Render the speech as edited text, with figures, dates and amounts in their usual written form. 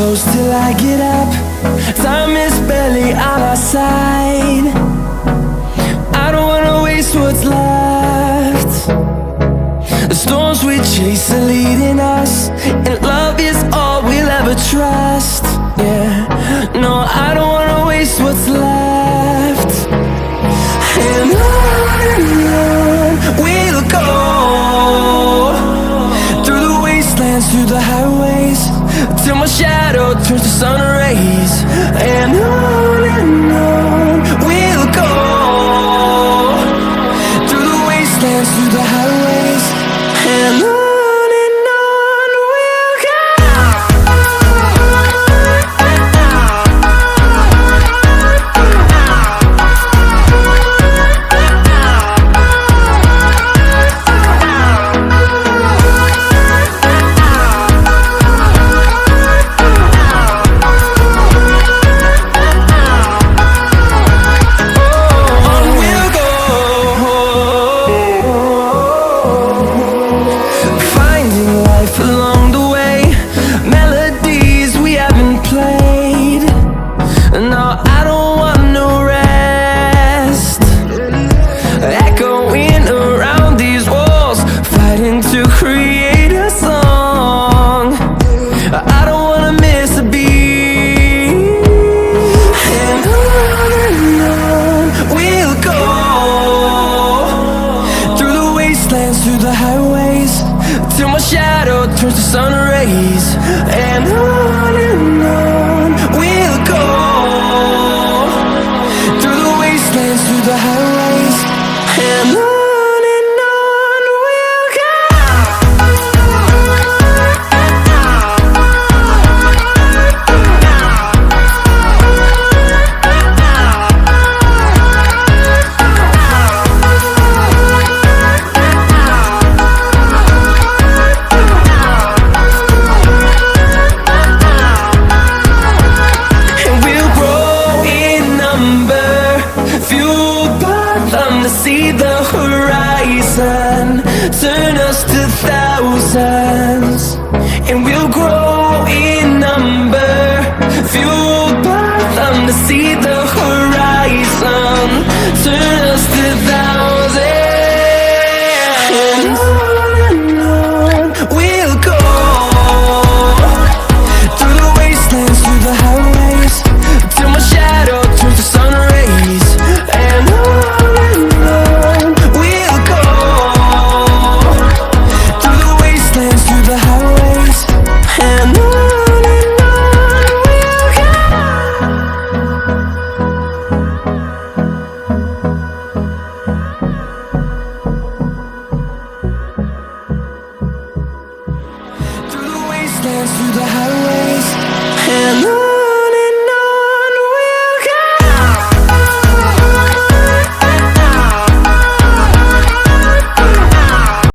close till I get up. Time is barely on our side. I don't wanna waste what's left. The storms we chase are leading us, and love is all we'll ever trust. Yeah, no, I don't wanna waste what's left. And on we'll go, through the wastelands, through the highways, till my shadow turns to sun rays. And on we'll go, through the wastelands, through the highways, and on. Along the way, melodies we haven't played. No, I don't want no rest. Echoing around these walls, fighting to create a song. I don't wanna miss a beat. And on we'll go, through the wastelands, through the highways, till my shadow turns to sun rays. And on we'll go, through the wastelands, through the highways, and on we'll go. See the horizon, turn us to thousands, and we'll grow in number, fueled by them to see the horizon, turn us to thousands. And on we'll go, through the wastelands, through the highways, till my shadow turns to sun rays. And through the highways, and on.